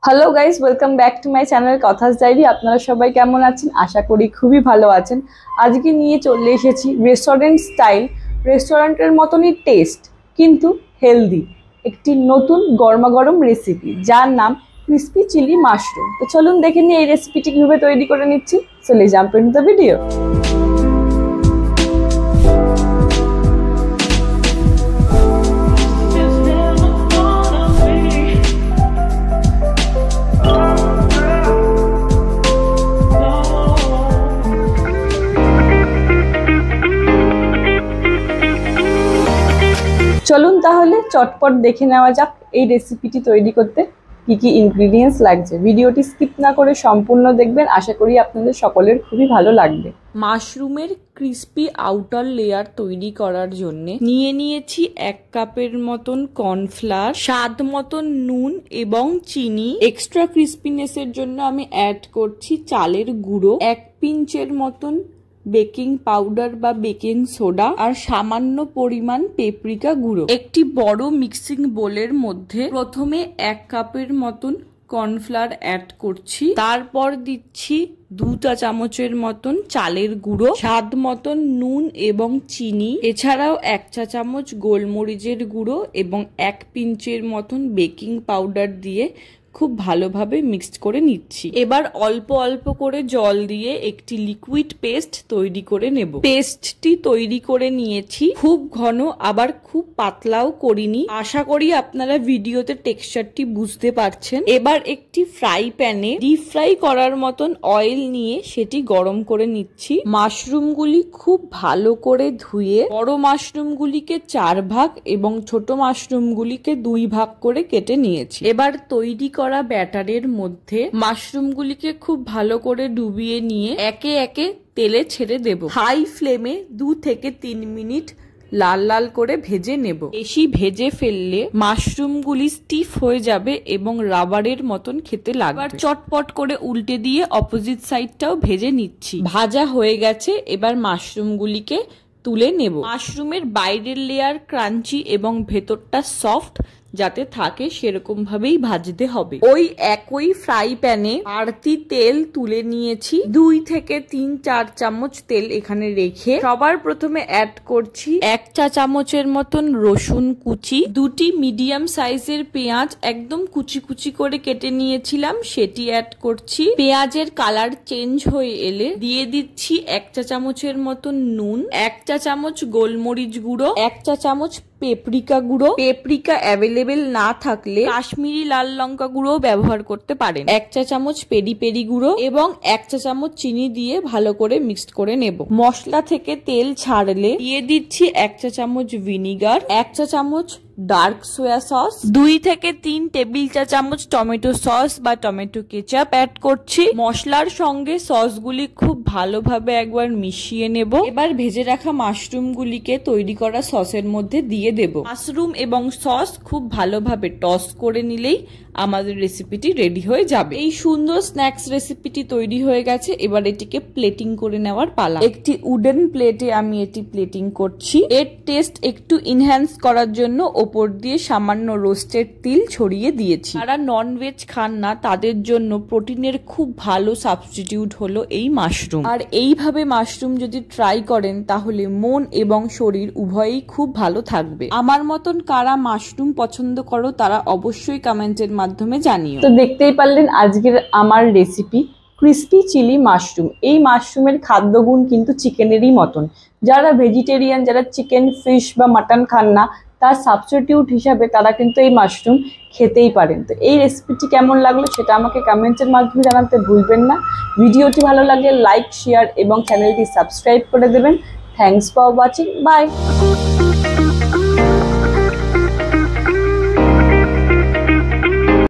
Hello guys, welcome back to my channel Kathas diary. আপনারা সবাই কেমন আছেন? আশা করি খুবই ভালো আছেন। আজকে নিয়ে চলে এসেছি রেস্টুরেন্ট স্টাইল, রেস্টুরেন্টের মতনই টেস্ট কিন্তু হেলদি একটি নতুন গরমাগরম রেসিপি, যার নাম ক্রিসপি চিলি মাশরুম। তো চলুন দেখে নিই এই রেসিপিটি কীভাবে তৈরি করে নিচ্ছি। So let's jump into the video. চলুন তাহলে চটপট দেখে নেওয়া যাক এই রেসিপিটি তৈরি করতে কি কি ইনগ্রিডিয়েন্টস লাগছে। ভিডিওটি স্কিপ না করে সম্পূর্ণ দেখবেন, আশা করি আপনাদের সকলের খুবই ভালো লাগবে। মাশরুমের ক্রিস্পি আউটার লেয়ার তৈরি করার জন্য নিয়ে নিয়েছি 1 কাপের মতন কর্নফ্লাওয়ার, স্বাদ মতন নুন এবং চিনি। এক্সট্রা ক্রিস্পিনেসের জন্য আমি অ্যাড করছি চালের গুঁড়ো, 1 পিঞ্চের মতন বেকিং পাউডার বা বেকিং সোডা আর সামান্য পরিমাণ পেপরিকা গুঁড়ো। একটি বড় মিক্সিং বোলের মধ্যে প্রথমে 1 কাপের মতন কর্নফ্লাওয়ার অ্যাড করছি, তারপর দিচ্ছি 2 চা চামচের মতন চালের গুঁড়ো, স্বাদ মতন নুন এবং চিনি, এছাড়াও 1 চা চামচ গোলমরিচের গুঁড়ো এবং 1 পিঞ্চের মতন বেকিং পাউডার দিয়ে খুব ভালোভাবে মিক্সড করে নিচ্ছি। এবার অল্প অল্প করে জল দিয়ে একটি লিকুইড পেস্ট তৈরি করে নেব। পেস্টটি তৈরি করে নিয়েছি, খুব ঘন আবার খুব পাতলাও করিনি। আশা করি আপনারা ভিডিওতে টেক্সচারটি বুঝতে পারছেন। এবার একটি ফ্রাই প্যানে ডিপ ফ্রাই করার মতন অয়েল নিয়ে সেটি গরম করে নিচ্ছি। মাশরুমগুলি খুব ভালো করে ধুয়ে বড় মাশরুমগুলিকে 4 ভাগ এবং ছোট মাশরুমগুলিকে 2 ভাগ করে কেটে নিয়েছি। এবার তৈরি করা ব্যাটারের মধ্যে মাশরুমগুলিকে খুব ভালো করে ডুবিয়ে নিয়ে একে একে তেলে ছেড়ে দেব। হাই ফ্লেমে 2 থেকে 3 মিনিট লাল লাল করে ভেজে নেব। বেশি ভেজে ফেললে মাশরুমগুলি স্টিফ হয়ে যাবে এবং রাবারের মতন খেতে লাগবে। এবার চটপট করে উল্টে দিয়ে অপোজিট সাইডটাও ভেজে নিচ্ছি। ভাজা হয়ে গেছে, এবার মাশরুমগুলিকে তুলে নেব। মাশরুমের বাইরের লেয়ার ক্রাঞ্চি এবং ভেতরটা সফট যাতে থাকে সেরকম ভাবেই ভাজতে হবে। ওই একই ফ্রাই প্যানে বাড়তি তেল তুলে নিয়েছি, 2 থেকে 3-4 চামচ তেল এখানে রেখে সবার প্রথমে অ্যাড করছি 1 চা চামচের মতন রসুন কুচি, 2টি মিডিয়াম সাইজের পেঁয়াজ একদম কুচি কুচি করে কেটে নিয়েছিলাম সেটি অ্যাড করছি। পেঁয়াজের কালার চেঞ্জ হয়ে এলে দিয়ে দিচ্ছি 1 চা চামচের মতন নুন, 1 চা চামচ গোলমরিচ গুঁড়ো, 1 চা চামচ পেপরিকা গুঁড়ো। পেপরিকা অ্যাভেলেবেল না থাকলে কাশ্মীরি লাল লঙ্কা গুঁড়ো ব্যবহার করতে পারেন। 1 চা চামচ পেরি পেরি গুঁড়ো এবং 1 চা চামচ চিনি দিয়ে ভালো করে মিক্সড করে নেব। মশলা থেকে তেল ছাড়লে দিয়ে দিচ্ছি 1 চা চামচ ভিনিগার, 1 চা চামচ ডার্ক সোয়া সস, 2 থেকে 3 টেবিল চা চামচ টমেটো সস বা টমেটো কেচাপ অ্যাড করছি। মশলার সঙ্গে সসগুলি খুব ভালোভাবে একবার মিশিয়ে নেব। এবার ভেজে রাখা মাশরুমগুলিকে তৈরি করা সসের মধ্যে দিয়ে দেব। মাশরুম এবং সস খুব ভালোভাবে টস করে নিলেই আমাদের রেসিপিটি রেডি হয়ে যাবে। এই সুন্দর স্ন্যাক্স রেসিপিটি তৈরি হয়ে গেছে, এবার এটিকে প্লেটিং করে নেওয়ার পালা। একটি উডেন প্লেটে আমি এটি প্লেটিং করছি। এর টেস্ট একটু ইনহ্যান্স করার জন্য ওপর দিয়ে সামান্য রোস্টেড তিল ছড়িয়ে দিয়েছি। যারা ননভেজ খান না তাদের জন্য প্রোটিনের খুব ভালো সাবস্টিটিউট হলো এই মাশরুম। আর এইভাবে মাশরুম যদি ট্রাই করেন তাহলে মন এবং শরীর উভয়ই খুব ভালো থাকবে। আমার মতন কারা মাশরুম পছন্দ করো তারা অবশ্যই কমেন্টের মাধ্যমে জানিও। তো দেখতেই পারলেন আজকের আমার রেসিপি ক্রিসপি চিলি মাশরুম। এই মাশরুমের খাদ্যগুণ কিন্তু চিকেনেরই মতন। যারা ভেজিটেরিয়ান, যারা চিকেন, ফিশ বা মাটন খান না, তার সাবস্টিটিউট হিসাবে তারা কিন্তু এই মাশরুম খেতেই পারেন। তো এই রেসিপিটি কেমন লাগলো সেটা আমাকে কমেন্টের মাধ্যমে জানাতে ভুলবেন না। ভিডিওটি ভালো লাগলে লাইক, শেয়ার এবং চ্যানেলটি সাবস্ক্রাইব করে দেবেন। Thanks for watching, by.